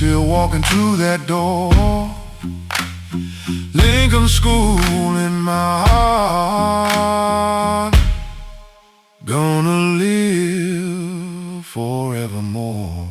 still walking through that door. Lincoln School in my heart, gonna live forevermore.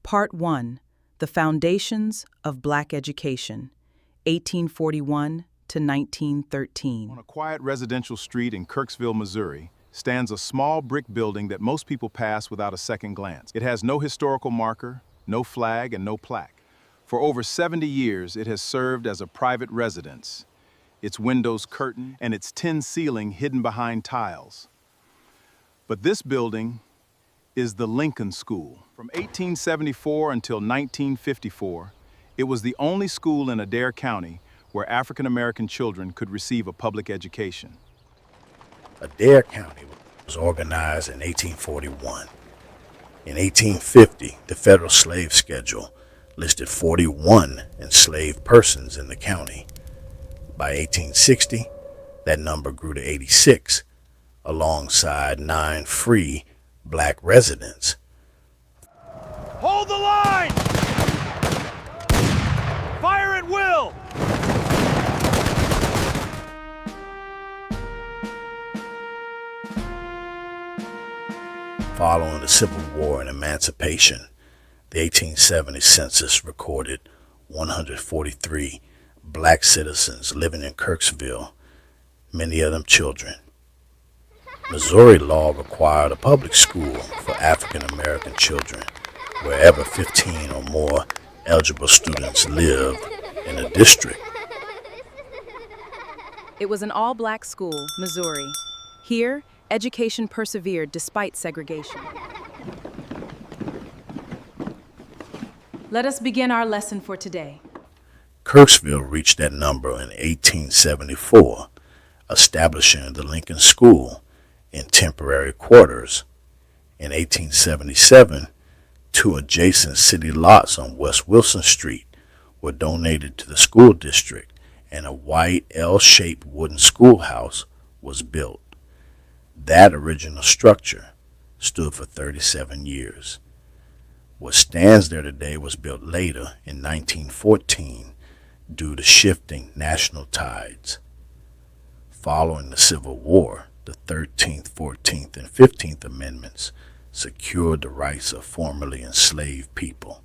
Part 1. The Foundations of Black Education, 1841 to 1913. On a quiet residential street in Kirksville, Missouri, stands a small brick building that most people pass without a second glance. It has no historical marker, no flag, and no plaque. For over 70 years, it has served as a private residence, its windows curtained and its tin ceiling hidden behind tiles. But this building is the Lincoln School. From 1874 until 1954, it was the only school in Adair County where African-American children could receive a public education. Adair County was organized in 1841. In 1850, the federal slave schedule listed 41 enslaved persons in the county. By 1860, that number grew to 86, alongside 9 free Black residents. Hold the line! Fire at will! Following the Civil War and emancipation, the 1870 census recorded 143 Black citizens living in Kirksville, many of them children. Missouri law required a public school for African American children wherever 15 or more eligible students lived in a district. It was an all-black school, Missouri. Here, education persevered despite segregation. Let us begin our lesson for today. Kirksville reached that number in 1874, establishing the Lincoln School in temporary quarters. In 1877, 2 adjacent city lots on West Wilson Street were donated to the school district, and a white L-shaped wooden schoolhouse was built. That original structure stood for 37 years. What stands there today was built later in 1914 due to shifting national tides. Following the Civil War, the 13th, 14th, and 15th Amendments secured the rights of formerly enslaved people.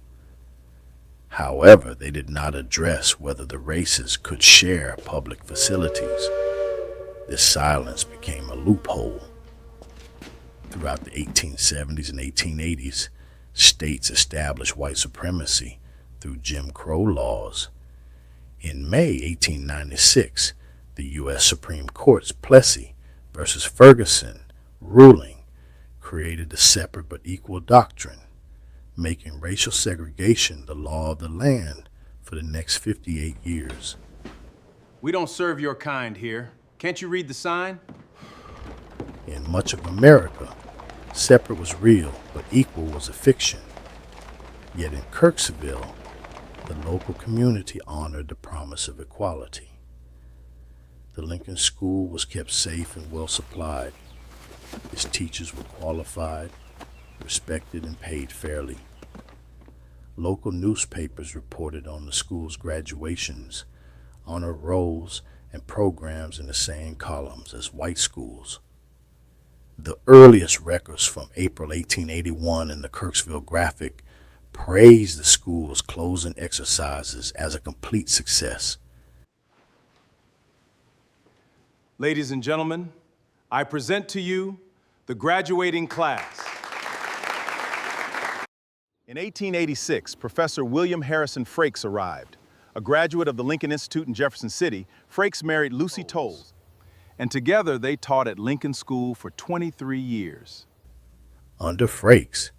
However, they did not address whether the races could share public facilities. This silence became a loophole. Throughout the 1870s and 1880s, states established white supremacy through Jim Crow laws. In May 1896, the U.S. Supreme Court's Plessy versus Ferguson ruling created the separate but equal doctrine, making racial segregation the law of the land for the next 58 years. We don't serve your kind here. Can't you read the sign? In much of America, separate was real, but equal was a fiction. Yet in Kirksville, the local community honored the promise of equality. The Lincoln School was kept safe and well supplied. Its teachers were qualified, respected, and paid fairly. Local newspapers reported on the school's graduations, honor rolls, and programs in the same columns as white schools. The earliest records from April 1881 in the Kirksville Graphic praised the school's closing exercises as a complete success. Ladies and gentlemen, I present to you the graduating class. In 1886, Professor William Harrison Frakes arrived. A graduate of the Lincoln Institute in Jefferson City, Frakes married Lucy Tolles, and together they taught at Lincoln School for 23 years. Under Frakes,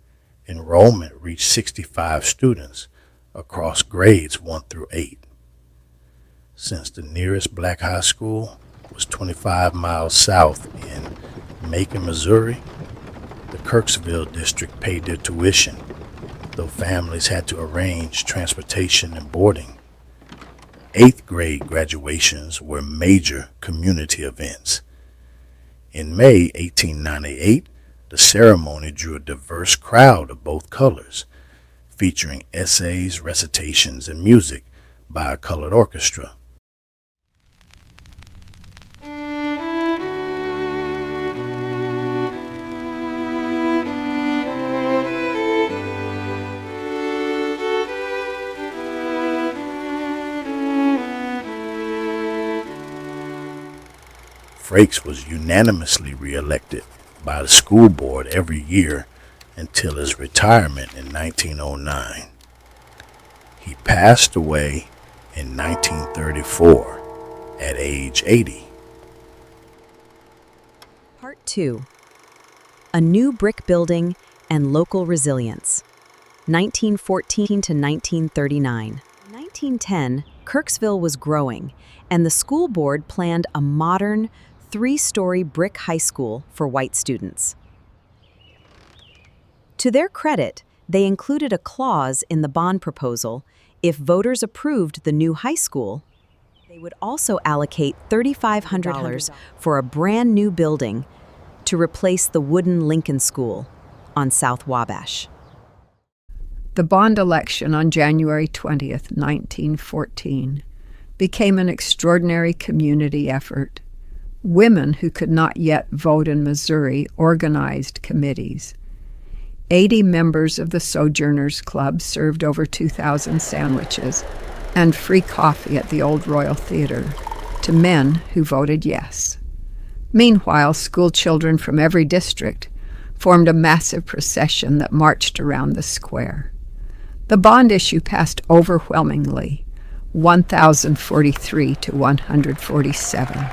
enrollment reached 65 students across grades 1 through 8. Since the nearest black high school was 25 miles south in Macon, Missouri, The Kirksville district paid their tuition, though families had to arrange transportation and boarding. 8th grade graduations were major community events. In May 1898, the ceremony drew a diverse crowd of both colors, featuring essays, recitations, and music by a colored orchestra. Frakes was unanimously reelected by the school board every year until his retirement in 1909. He passed away in 1934 at age 80. Part 2. A new brick building and local resilience. 1914 to 1939. In 1910, Kirksville was growing, and the school board planned a modern, 3-story brick high school for white students. To their credit, they included a clause in the bond proposal: if voters approved the new high school, they would also allocate $3,500 for a brand new building to replace the wooden Lincoln School on South Wabash. The bond election on January 20th, 1914, became an extraordinary community effort. Women who could not yet vote in Missouri organized committees. 80 members of the Sojourners Club served over 2,000 sandwiches and free coffee at the Old Royal Theater to men who voted yes. Meanwhile, school children from every district formed a massive procession that marched around the square. The bond issue passed overwhelmingly, 1,043 to 147.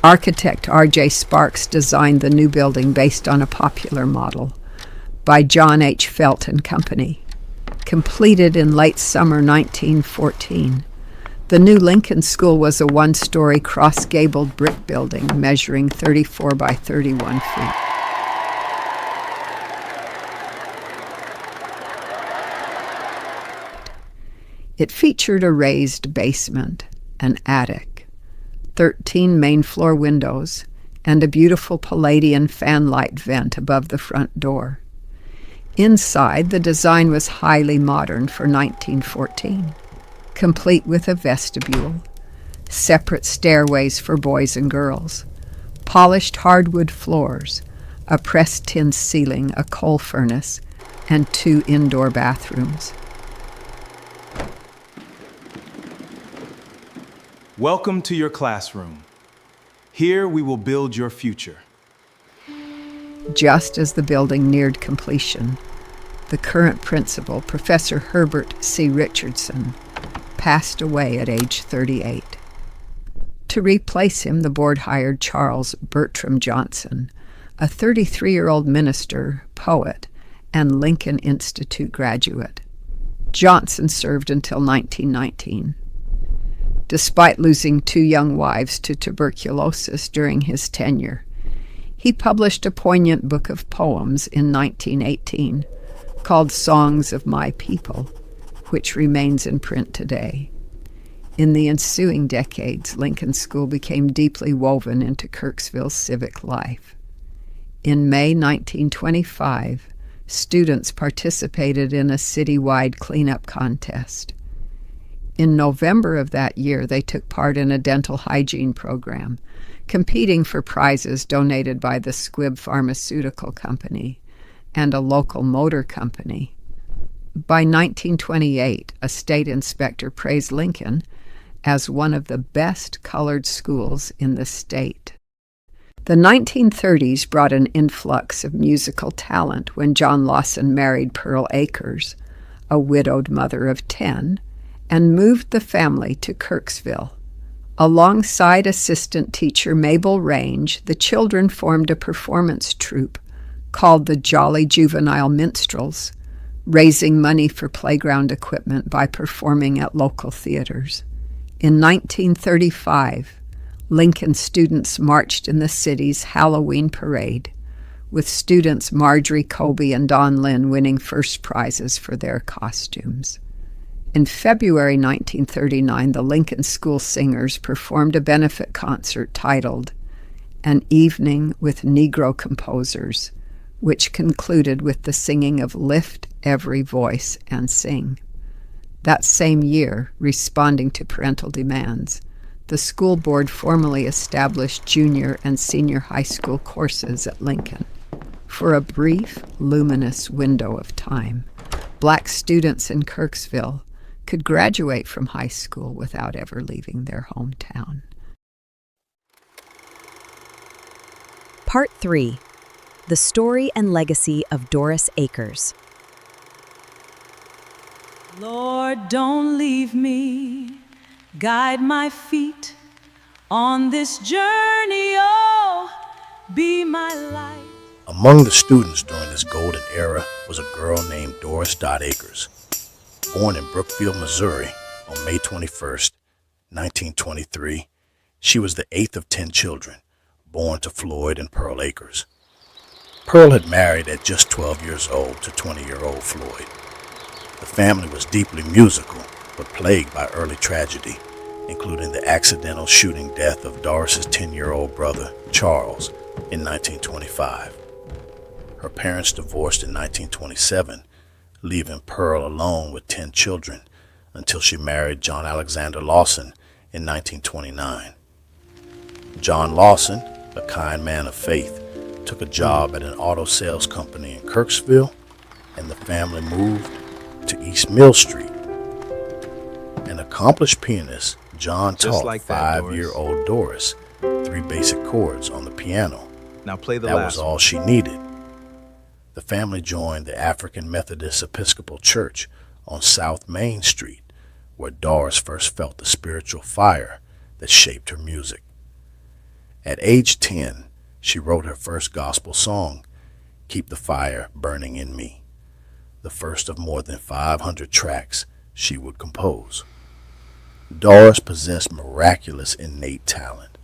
Architect R.J. Sparks designed the new building based on a popular model by John H. Felt and Company. Completed in late summer 1914, the new Lincoln School was a 1-story cross-gabled brick building measuring 34 by 31 feet. It featured a raised basement, an attic, 13 main floor windows, and a beautiful Palladian fanlight vent above the front door. Inside, the design was highly modern for 1914, complete with a vestibule, separate stairways for boys and girls, polished hardwood floors, a pressed tin ceiling, a coal furnace, and 2 indoor bathrooms. Welcome to your classroom. Here we will build your future. Just as the building neared completion, the current principal, Professor Herbert C. Richardson, passed away at age 38. To replace him, the board hired Charles Bertram Johnson, a 33-year-old minister, poet, and Lincoln Institute graduate. Johnson served until 1919. Despite losing 2 young wives to tuberculosis during his tenure, he published a poignant book of poems in 1918 called Songs of My People, which remains in print today. In the ensuing decades, Lincoln School became deeply woven into Kirksville's civic life. In May 1925, students participated in a citywide cleanup contest. In November of that year, they took part in a dental hygiene program, competing for prizes donated by the Squibb Pharmaceutical Company and a local motor company. By 1928, a state inspector praised Lincoln as one of the best colored schools in the state. The 1930s brought an influx of musical talent when John Lawson married Pearl Akers, a widowed mother of 10, and moved the family to Kirksville. Alongside assistant teacher Mabel Range, the children formed a performance troupe called the Jolly Juvenile Minstrels, raising money for playground equipment by performing at local theaters. In 1935, Lincoln students marched in the city's Halloween parade, with students Marjorie Colby and Don Lynn winning first prizes for their costumes. In February 1939, the Lincoln School Singers performed a benefit concert titled An Evening with Negro Composers, which concluded with the singing of Lift Every Voice and Sing. That same year, responding to parental demands, the school board formally established junior and senior high school courses at Lincoln. For a brief, luminous window of time, Black students in Kirksville could graduate from high school without ever leaving their hometown. Part 3. The Story and Legacy of Doris Akers. Lord, don't leave me. Guide my feet on this journey, oh, be my light. Among the students during this golden era was a girl named Doris Akers. Born in Brookfield, Missouri on May 21st, 1923, she was the 8th of 10 children born to Floyd and Pearl Akers. Pearl had married at just 12 years old to 20-year-old Floyd. The family was deeply musical, but plagued by early tragedy, including the accidental shooting death of Doris's 10-year-old brother, Charles, in 1925. Her parents divorced in 1927, leaving Pearl alone with 10 children until she married John Alexander Lawson in 1929. John Lawson, a kind man of faith, took a job at an auto sales company in Kirksville, and the family moved to East Mill Street. An accomplished pianist, John taught like that, 5-year-old Doris 3 basic chords on the piano. Now play the That last was all she needed. The family joined the African Methodist Episcopal Church on South Main Street, where Doris first felt the spiritual fire that shaped her music. At age 10, she wrote her first gospel song, Keep the Fire Burning in Me, the first of more than 500 tracks she would compose. Doris possessed miraculous innate talent.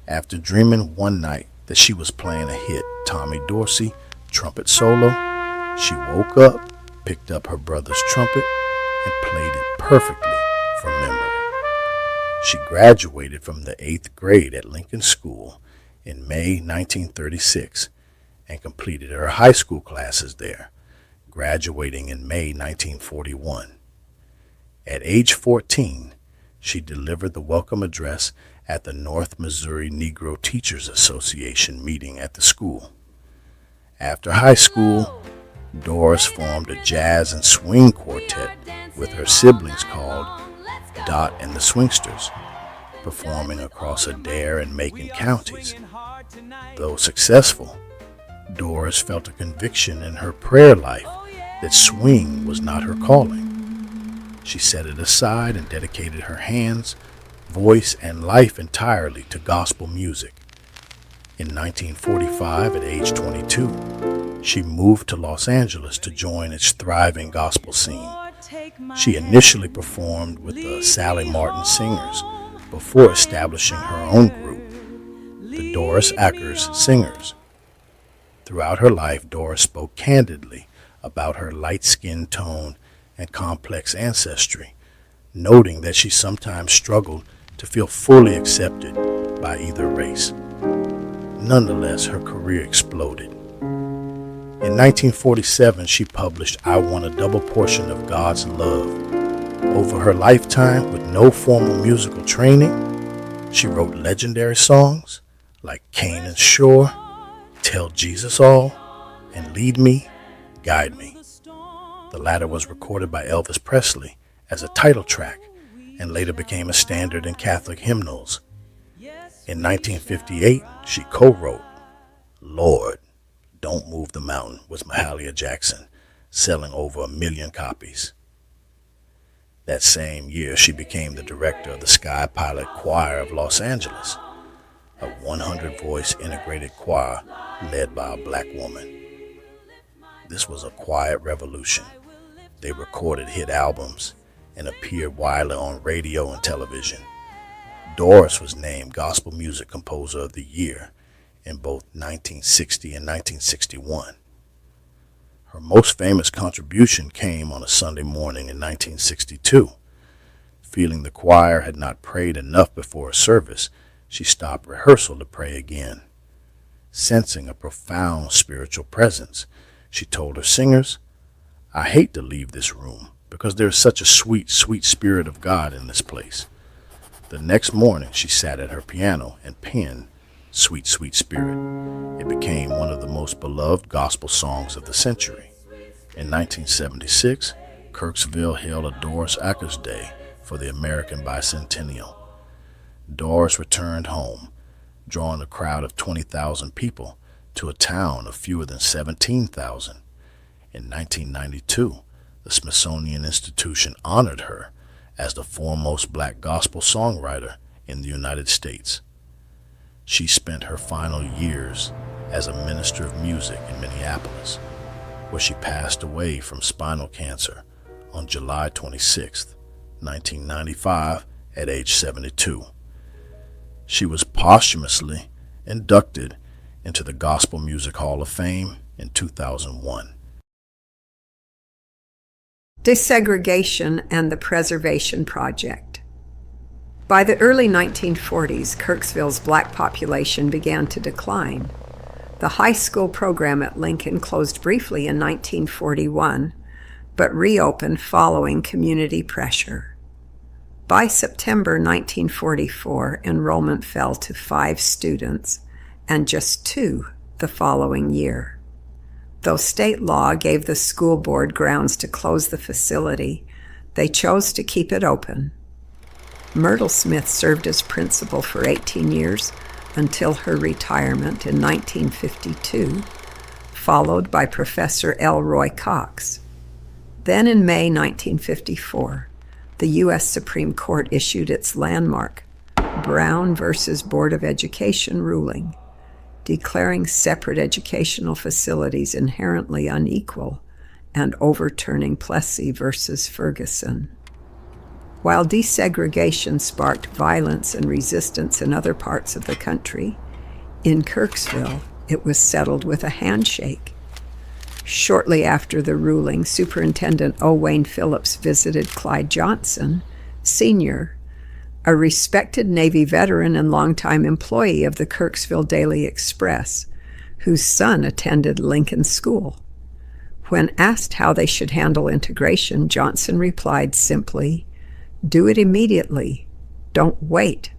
After dreaming one night that she was playing a hit Tommy Dorsey trumpet solo, she woke up, picked up her brother's trumpet, and played it perfectly from memory. She graduated from the 8th grade at Lincoln School in May 1936 and completed her high school classes there, graduating in May 1941. At age 14, she delivered the welcome address at the North Missouri Negro Teachers Association meeting at the school. After high school, Doris formed a jazz and swing quartet with her siblings called Dot and the Swingsters, performing across Adair and Macon counties. Though successful, Doris felt a conviction in her prayer life that swing was not her calling. She set it aside and dedicated her hands, voice, and life entirely to gospel music. In 1945, at age 22, she moved to Los Angeles to join its thriving gospel scene. She initially performed with the Sally Martin Singers before establishing her own group, the Doris Akers Singers. Throughout her life, Doris spoke candidly about her light skin tone and complex ancestry, noting that she sometimes struggled to feel fully accepted by either race. Nonetheless, her career exploded. In 1947, she published I Want a Double Portion of God's Love. Over her lifetime, with no formal musical training, she wrote legendary songs like Canaan's Shore, Tell Jesus All, and Lead Me, Guide Me. The latter was recorded by Elvis Presley as a title track and later became a standard in Catholic hymnals. In 1958, she co-wrote Lord, Don't Move the Mountain with Mahalia Jackson, selling over 1 million copies. That same year, she became the director of the Sky Pilot Choir of Los Angeles, a 100-voice integrated choir led by a black woman. This was a quiet revolution. They recorded hit albums and appeared widely on radio and television. Doris was named Gospel Music Composer of the Year in both 1960 and 1961. Her most famous contribution came on a Sunday morning in 1962. Feeling the choir had not prayed enough before a service, she stopped rehearsal to pray again. Sensing a profound spiritual presence, she told her singers, "I hate to leave this room because there is such a sweet, sweet spirit of God in this place." The next morning, she sat at her piano and penned "Sweet, Sweet Spirit." It became one of the most beloved gospel songs of the century. In 1976, Kirksville held a Doris Akers Day for the American Bicentennial. Doris returned home, drawing a crowd of 20,000 people to a town of fewer than 17,000. In 1992, the Smithsonian Institution honored her as the foremost black gospel songwriter in the United States. She spent her final years as a minister of music in Minneapolis, where she passed away from spinal cancer on July 26, 1995, at age 72. She was posthumously inducted into the Gospel Music Hall of Fame in 2001. Desegregation and the Preservation Project. By the early 1940s, Kirksville's black population began to decline. The high school program at Lincoln closed briefly in 1941, but reopened following community pressure. By September 1944, enrollment fell to 5 students and just 2 the following year. Though state law gave the school board grounds to close the facility, they chose to keep it open. Myrtle Smith served as principal for 18 years until her retirement in 1952, followed by Professor L. Roy Cox. Then in May 1954, the U.S. Supreme Court issued its landmark Brown v. Board of Education ruling, declaring separate educational facilities inherently unequal and overturning Plessy v. Ferguson. While desegregation sparked violence and resistance in other parts of the country, in Kirksville it was settled with a handshake. Shortly after the ruling, Superintendent O. Wayne Phillips visited Clyde Johnson, Sr., a respected Navy veteran and longtime employee of the Kirksville Daily Express, whose son attended Lincoln School. When asked how they should handle integration, Johnson replied simply, "Do it immediately. Don't wait."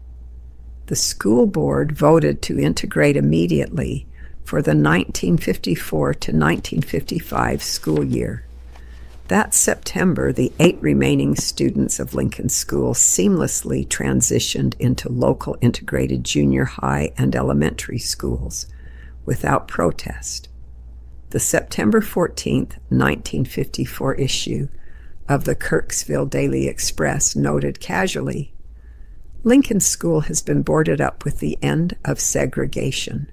The school board voted to integrate immediately for the 1954 to 1955 school year. That September, the 8 remaining students of Lincoln School seamlessly transitioned into local integrated junior high and elementary schools without protest. The September 14, 1954 issue of the Kirksville Daily Express noted casually, "Lincoln School has been boarded up with the end of segregation.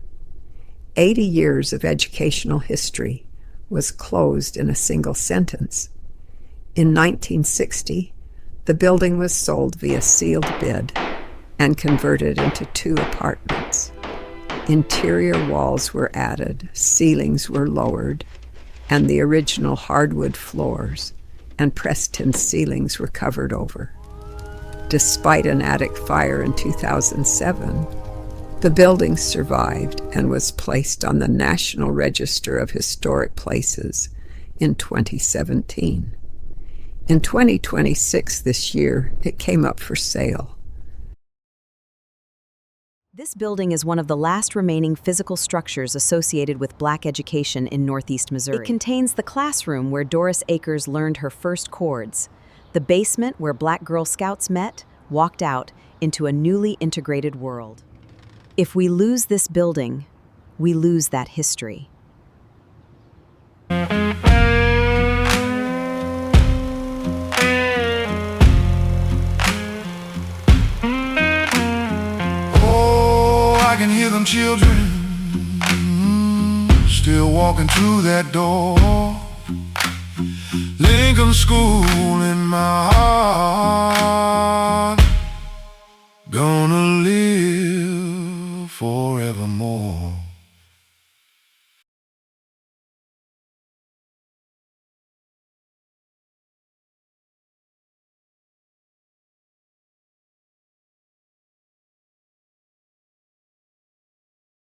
80 years of educational history was closed in a single sentence. In 1960, the building was sold via sealed bid and converted into 2 apartments. Interior walls were added, ceilings were lowered, and the original hardwood floors and pressed tin ceilings were covered over. Despite an attic fire in 2007, the building survived and was placed on the National Register of Historic Places in 2017. In 2026 this year, it came up for sale. This building is one of the last remaining physical structures associated with black education in Northeast Missouri. It contains the classroom where Doris Akers learned her first chords, the basement where Black Girl Scouts met, walked out into a newly integrated world. If we lose this building, we lose that history. Oh, I can hear them children still walking through that door. Lincoln School in my heart.